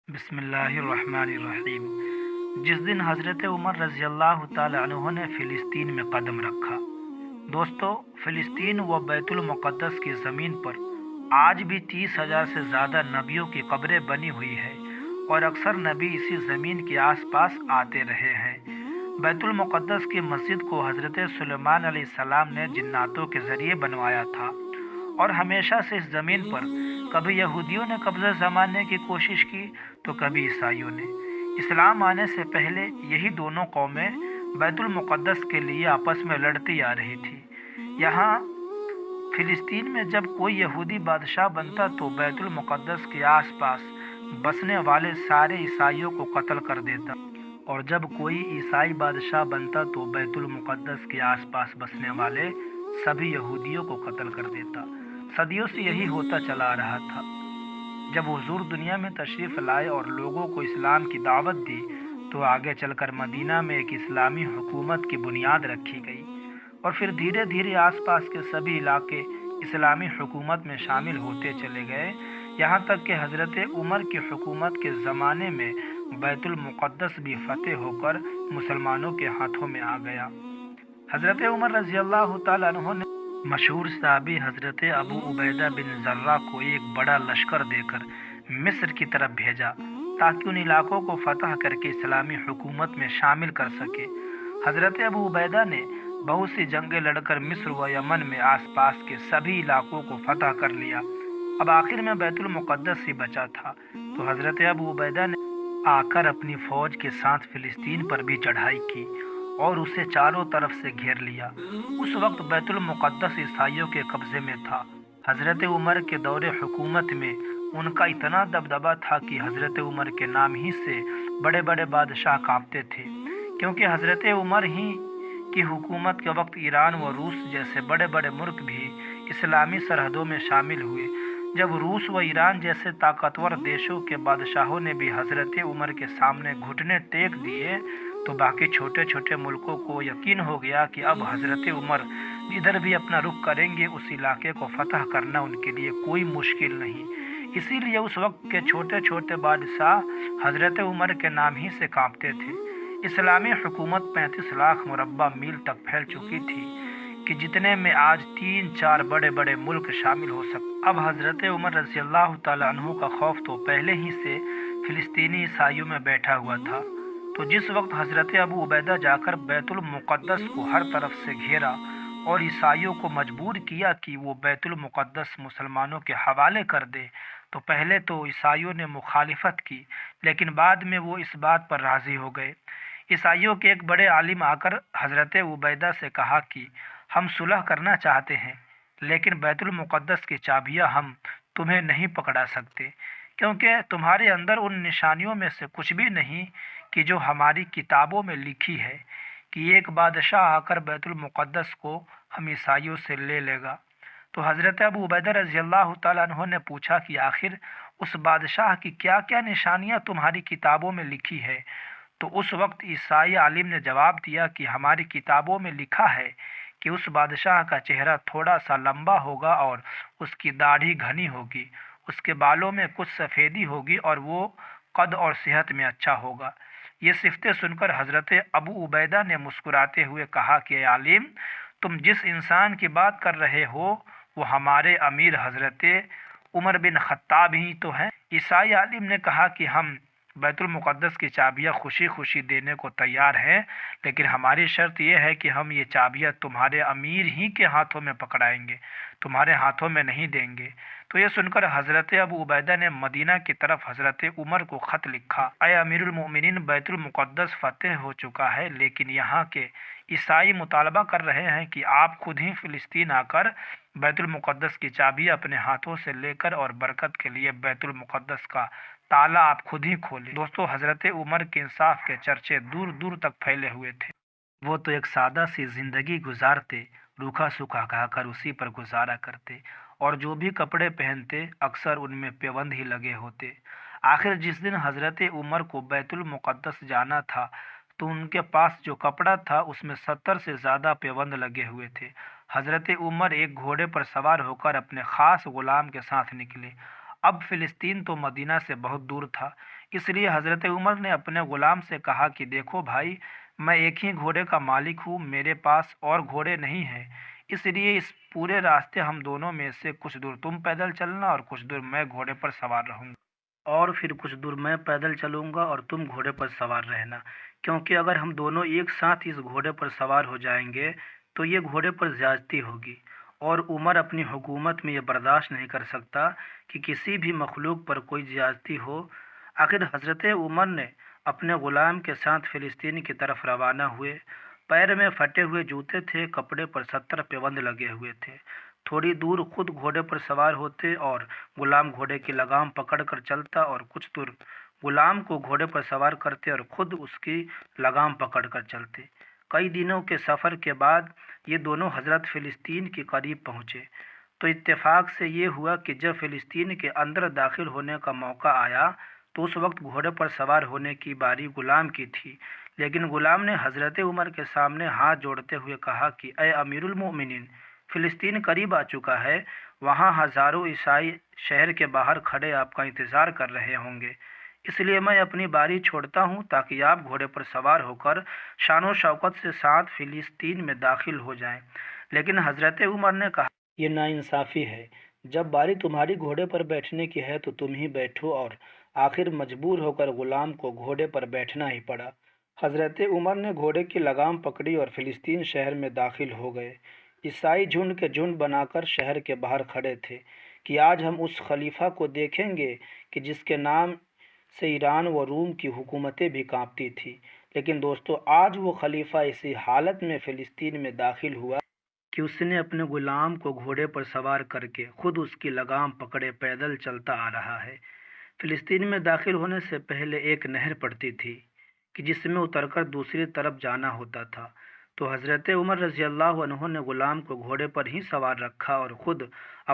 بسم اللہ الرحمن الرحیم۔ جس دن حضرت عمر رضی اللہ تعالی عنہ نے فلسطین میں قدم رکھا، دوستو، فلسطین و بیت المقدس کی زمین پر آج بھی 30,000 سے زیادہ نبیوں کی قبریں بنی ہوئی ہے اور اکثر نبی اسی زمین کے آس پاس آتے رہے ہیں۔ بیت المقدس کی مسجد کو حضرت سلیمان علیہ السلام نے جناتوں کے ذریعے بنوایا تھا، اور ہمیشہ سے اس زمین پر کبھی یہودیوں نے قبضہ جمانے کی کوشش کی تو کبھی عیسائیوں نے۔ اسلام آنے سے پہلے یہی دونوں قومیں بیت المقدس کے لیے آپس میں لڑتی آ رہی تھی۔ یہاں فلسطین میں جب کوئی یہودی بادشاہ بنتا تو بیت المقدس کے آس پاس بسنے والے سارے عیسائیوں کو قتل کر دیتا، اور جب کوئی عیسائی بادشاہ بنتا تو بیت المقدس کے آس پاس بسنے والے سبھی یہودیوں کو قتل کر دیتا۔ صدیوں سے یہی ہوتا چلا رہا تھا۔ جب حضور دنیا میں تشریف لائے اور لوگوں کو اسلام کی دعوت دی تو آگے چل کر مدینہ میں ایک اسلامی حکومت کی بنیاد رکھی گئی، اور پھر دھیرے دھیرے آس پاس کے سبھی علاقے اسلامی حکومت میں شامل ہوتے چلے گئے، یہاں تک کہ حضرت عمر کی حکومت کے زمانے میں بیت المقدس بھی فتح ہو کر مسلمانوں کے ہاتھوں میں آ گیا۔ حضرت عمر رضی اللہ تعالیٰ عنہ نے مشہور صحابی حضرت ابو عبیدہ بن جراح کو ایک بڑا لشکر دے کر مصر کی طرف بھیجا تاکہ ان علاقوں کو فتح کر کے اسلامی حکومت میں شامل کر سکے۔ حضرت ابو عبیدہ نے بہت سی جنگیں لڑ کر مصر و یمن میں آس پاس کے سبھی علاقوں کو فتح کر لیا۔ اب آخر میں بیت المقدس ہی بچا تھا تو حضرت ابو عبیدہ نے آ کر اپنی فوج کے ساتھ فلسطین پر بھی چڑھائی کی اور اسے چاروں طرف سے گھیر لیا۔ اس وقت بیت المقدس عیسائیوں کے قبضے میں تھا۔ حضرت عمر کے دور حکومت میں ان کا اتنا دبدبا تھا کہ حضرت عمر کے نام ہی سے بڑے بڑے بادشاہ کانپتے تھے، کیونکہ حضرت عمر ہی کی حکومت کے وقت ایران و روس جیسے بڑے بڑے ملک بھی اسلامی سرحدوں میں شامل ہوئے۔ جب روس و ایران جیسے طاقتور دیشوں کے بادشاہوں نے بھی حضرت عمر کے سامنے گھٹنے ٹیک دیے تو باقی چھوٹے چھوٹے ملکوں کو یقین ہو گیا کہ اب حضرت عمر جدھر بھی اپنا رخ کریں گے اس علاقے کو فتح کرنا ان کے لیے کوئی مشکل نہیں۔ اسی لیے اس وقت کے چھوٹے چھوٹے بادشاہ حضرت عمر کے نام ہی سے کانپتے تھے۔ اسلامی حکومت 35 لاکھ مربع میل تک پھیل چکی تھی کہ جتنے میں آج 3-4 بڑے بڑے ملک شامل ہو سکتے۔ اب حضرت عمر رضی اللہ تعالیٰ عنہ کا خوف تو پہلے ہی سے فلسطینی عیسائیوں میں بیٹھا ہوا تھا، تو جس وقت حضرت ابو عبیدہ جا کر بیت المقدس کو ہر طرف سے گھیرا اور عیسائیوں کو مجبور کیا کہ وہ بیت المقدس مسلمانوں کے حوالے کر دے، تو پہلے تو عیسائیوں نے مخالفت کی، لیکن بعد میں وہ اس بات پر راضی ہو گئے۔ عیسائیوں کے ایک بڑے عالم آ کر حضرت عبیدہ سے کہا کہ ہم صلح کرنا چاہتے ہیں، لیکن بیت المقدس کی چابیاں ہم تمہیں نہیں پکڑا سکتے، کیونکہ تمہارے اندر ان نشانیوں میں سے کچھ بھی نہیں کہ جو ہماری کتابوں میں لکھی ہے کہ ایک بادشاہ آ کر بیت المقدس کو ہم عیسائیوں سے لے لے گا۔ تو حضرت ابو عبیدہ رضی اللہ تعالیٰ عنہ نے پوچھا کہ آخر اس بادشاہ کی کیا کیا نشانیاں تمہاری کتابوں میں لکھی ہے؟ تو اس وقت عیسائی عالم نے جواب دیا کہ ہماری کتابوں میں لکھا ہے کہ اس بادشاہ کا چہرہ تھوڑا سا لمبا ہوگا اور اس کی داڑھی گھنی ہوگی، اس کے بالوں میں کچھ سفیدی ہوگی اور وہ قد اور صحت میں اچھا ہوگا۔ یہ صفتیں سن کر حضرت ابو عبیدہ نے مسکراتے ہوئے کہا کہ اے عالم، تم جس انسان کی بات کر رہے ہو وہ ہمارے امیر حضرت عمر بن خطاب ہی تو ہیں۔ عیسائی عالم نے کہا کہ ہم بیت المقدس کی چابیاں خوشی خوشی دینے کو تیار ہیں، لیکن ہماری شرط یہ ہے کہ ہم یہ چابیاں تمہارے امیر ہی کے ہاتھوں میں پکڑائیں گے، تمہارے ہاتھوں میں نہیں دیں گے۔ تو یہ سن کر حضرت ابو عبیدہ نے مدینہ کی طرف حضرت عمر کو خط لکھا، اے امیر المؤمنین، بیت المقدس فتح ہو چکا ہے، لیکن یہاں کے عیسائی مطالبہ کر رہے ہیں کہ آپ خود ہی فلسطین آ کر بیت المقدس کی چابی اپنے ہاتھوں سے لے کر اور برکت کے لیے بیت المقدس کا تالا آپ خود ہی کھولیں۔ دوستو، حضرت عمر کے انصاف کے چرچے دور دور تک پھیلے ہوئے تھے۔ وہ تو ایک سادہ سی زندگی گزارتے، روکھا سوکھا کھا کر اسی پر گزارا کرتے، اور جو بھی کپڑے پہنتے اکثر ان میں پیوند ہی لگے ہوتے۔ آخر جس دن حضرت عمر کو بیت المقدس جانا تھا تو ان کے پاس جو کپڑا تھا اس میں 70 سے زیادہ پیوند لگے ہوئے تھے۔ حضرت عمر ایک گھوڑے پر سوار ہو کر اپنے خاص غلام کے ساتھ نکلے۔ اب فلسطین تو مدینہ سے بہت دور تھا، اس لیے حضرت عمر نے اپنے غلام سے کہا کہ دیکھو بھائی، میں ایک ہی گھوڑے کا مالک ہوں، میرے پاس اور گھوڑے نہیں ہیں، اس لیے اس پورے راستے ہم دونوں میں سے کچھ دور تم پیدل چلنا اور کچھ دور میں گھوڑے پر سوار رہوں گا، اور پھر کچھ دور میں پیدل چلوں گا اور تم گھوڑے پر سوار رہنا، کیونکہ اگر ہم دونوں ایک ساتھ اس گھوڑے پر سوار ہو جائیں گے تو یہ گھوڑے پر زیادتی ہوگی، اور عمر اپنی حکومت میں یہ برداشت نہیں کر سکتا کہ کسی بھی مخلوق پر کوئی زیادتی ہو۔ آخر حضرت عمر نے اپنے غلام کے ساتھ فلسطین کی طرف روانہ ہوئے۔ پیر میں پھٹے ہوئے جوتے تھے، کپڑے پر 70 پیوند لگے ہوئے تھے۔ تھوڑی دور خود گھوڑے پر سوار ہوتے اور غلام گھوڑے کی لگام پکڑ کر چلتا، اور کچھ دور غلام کو گھوڑے پر سوار کرتے اور خود اس کی لگام پکڑ کر چلتے۔ کئی دنوں کے سفر کے بعد یہ دونوں حضرت فلسطین کے قریب پہنچے، تو اتفاق سے یہ ہوا کہ جب فلسطین کے اندر داخل ہونے کا موقع آیا تو اس وقت گھوڑے پر سوار ہونے کی باری غلام کی تھی، لیکن غلام نے حضرت عمر کے سامنے ہاتھ جوڑتے ہوئے کہا کہ اے امیر المؤمنین، فلسطین قریب آ چکا ہے، وہاں ہزاروں عیسائی شہر کے باہر کھڑے آپ کا انتظار کر رہے ہوں گے، اس لیے میں اپنی باری چھوڑتا ہوں تاکہ آپ گھوڑے پر سوار ہو کر شان و شوکت سے ساتھ فلسطین میں داخل ہو جائیں۔ لیکن حضرت عمر نے کہا یہ ناانصافی ہے، جب باری تمہاری گھوڑے پر بیٹھنے کی ہے تو تم ہی بیٹھو، اور آخر مجبور ہو کر غلام کو گھوڑے پر بیٹھنا ہی پڑا۔ حضرت عمر نے گھوڑے کی لگام پکڑی اور فلسطین شہر میں داخل ہو گئے۔ عیسائی جھنڈ کے جھنڈ بنا کر شہر کے باہر کھڑے تھے کہ آج ہم اس خلیفہ کو دیکھیں گے کہ جس کے نام سے ایران و روم کی حکومتیں بھی کانپتی تھیں۔ لیکن دوستو، آج وہ خلیفہ اسی حالت میں فلسطین میں داخل ہوا کہ اس نے اپنے غلام کو گھوڑے پر سوار کر کے خود اس کی لگام پکڑے پیدل چلتا آ رہا ہے۔ فلسطین میں داخل ہونے سے پہلے ایک نہر پڑتی تھی کہ جس میں اتر کر دوسری طرف جانا ہوتا تھا، تو حضرت عمر رضی اللہ عنہ نے غلام کو گھوڑے پر ہی سوار رکھا اور خود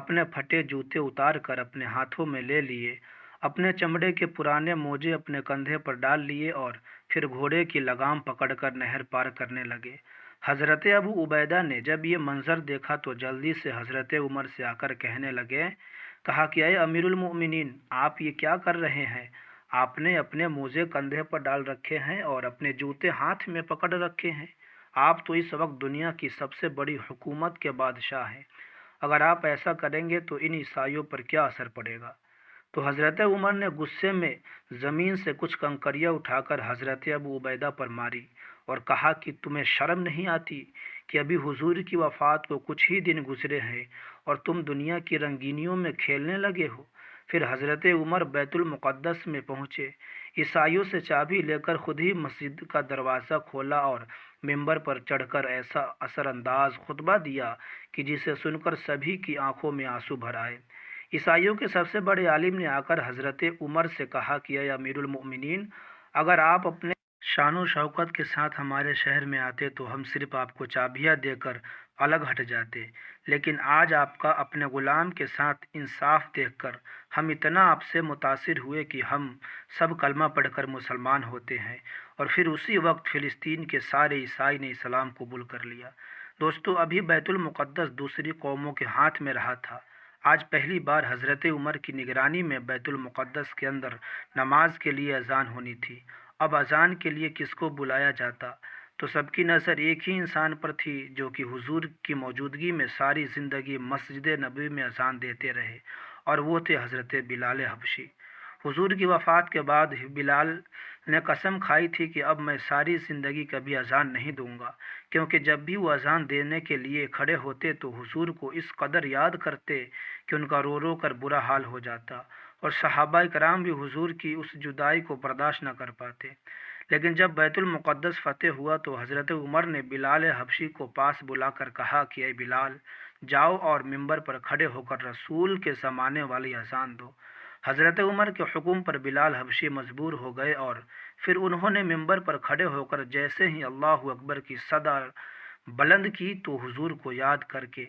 اپنے پھٹے جوتے اتار کر اپنے ہاتھوں میں لے لیے، اپنے چمڑے کے پرانے موزے اپنے کندھے پر ڈال لیے اور پھر گھوڑے کی لگام پکڑ کر نہر پار کرنے لگے۔ حضرت ابو عبیدہ نے جب یہ منظر دیکھا تو جلدی سے حضرت عمر سے آ کر کہنے لگے، کہا کہ اے امیر المؤمنین، آپ یہ کیا کر رہے ہیں؟ آپ نے اپنے موزے کندھے پر ڈال رکھے ہیں اور اپنے جوتے ہاتھ میں پکڑ رکھے ہیں، آپ تو اس وقت دنیا کی سب سے بڑی حکومت کے بادشاہ ہیں، اگر آپ ایسا کریں گے تو ان عیسائیوں پر کیا اثر پڑے گا؟ تو حضرت عمر نے غصے میں زمین سے کچھ کنکریاں اٹھا کر حضرت ابو عبیدہ پر ماری اور کہا کہ تمہیں شرم نہیں آتی کہ ابھی حضور کی وفات کو کچھ ہی دن گزرے ہیں اور تم دنیا کی رنگینیوں میں کھیلنے لگے ہو؟ پھر حضرت عمر بیت المقدس میں پہنچے، عیسائیوں سے چابی لے کر خود ہی مسجد کا دروازہ کھولا اور ممبر پر چڑھ کر ایسا اثر انداز خطبہ دیا کہ جسے سن کر سبھی کی آنکھوں میں آنسو بھر آئے۔ عیسائیوں کے سب سے بڑے عالم نے آ کر حضرت عمر سے کہا کہ اے امیر المؤمنین، اگر آپ اپنے شان و شوکت کے ساتھ ہمارے شہر میں آتے تو ہم صرف آپ کو چابیاں دے کر الگ ہٹ جاتے، لیکن آج آپ کا اپنے غلام کے ساتھ انصاف دیکھ کر ہم اتنا آپ سے متاثر ہوئے کہ ہم سب کلمہ پڑھ کر مسلمان ہوتے ہیں، اور پھر اسی وقت فلسطین کے سارے عیسائی نے اسلام قبول کر لیا۔ دوستو، ابھی بیت المقدس دوسری قوموں کے ہاتھ میں رہا تھا، آج پہلی بار حضرت عمر کی نگرانی میں بیت المقدس کے اندر نماز کے لیے اذان ہونی تھی۔ اب اذان کے لیے کس کو بلایا جاتا؟ تو سب کی نظر ایک ہی انسان پر تھی جو کہ حضور کی موجودگی میں ساری زندگی مسجد نبوی میں اذان دیتے رہے، اور وہ تھے حضرت بلال حبشی۔ حضور کی وفات کے بعد بلال نے قسم کھائی تھی کہ اب میں ساری زندگی کبھی اذان نہیں دوں گا، کیونکہ جب بھی وہ اذان دینے کے لیے کھڑے ہوتے تو حضور کو اس قدر یاد کرتے کہ ان کا رو رو کر برا حال ہو جاتا، اور صحابہ کرام بھی حضور کی اس جدائی کو برداشت نہ کر پاتے۔ لیکن جب بیت المقدس فتح ہوا تو حضرت عمر نے بلال حبشی کو پاس بلا کر کہا کہ اے بلال، جاؤ اور ممبر پر کھڑے ہو کر رسول کے زمانے والی اذان دو۔ حضرت عمر کے حکم پر بلال حبشی مجبور ہو گئے، اور پھر انہوں نے ممبر پر کھڑے ہو کر جیسے ہی اللہ اکبر کی صدا بلند کی تو حضور کو یاد کر کے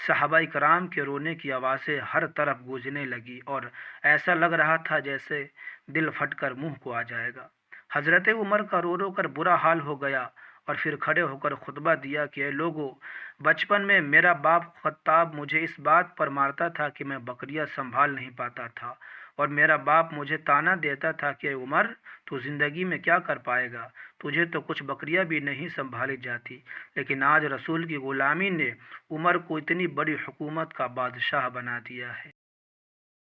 صحابہ کرام کے رونے کی آوازیں ہر طرف گونجنے لگی، اور ایسا لگ رہا تھا جیسے دل پھٹ کر منہ کو آ جائے گا۔ حضرت عمر کا رو رو کر برا حال ہو گیا، اور پھر کھڑے ہو کر خطبہ دیا کہ اے لوگو، بچپن میں میرا باپ خطاب مجھے اس بات پر مارتا تھا کہ میں بکریاں سنبھال نہیں پاتا تھا، اور میرا باپ مجھے طعنہ دیتا تھا کہ عمر تو زندگی میں کیا کر پائے گا، تجھے تو کچھ بکریاں بھی نہیں سنبھالی جاتی، لیکن آج رسول کی غلامی نے عمر کو اتنی بڑی حکومت کا بادشاہ بنا دیا ہے۔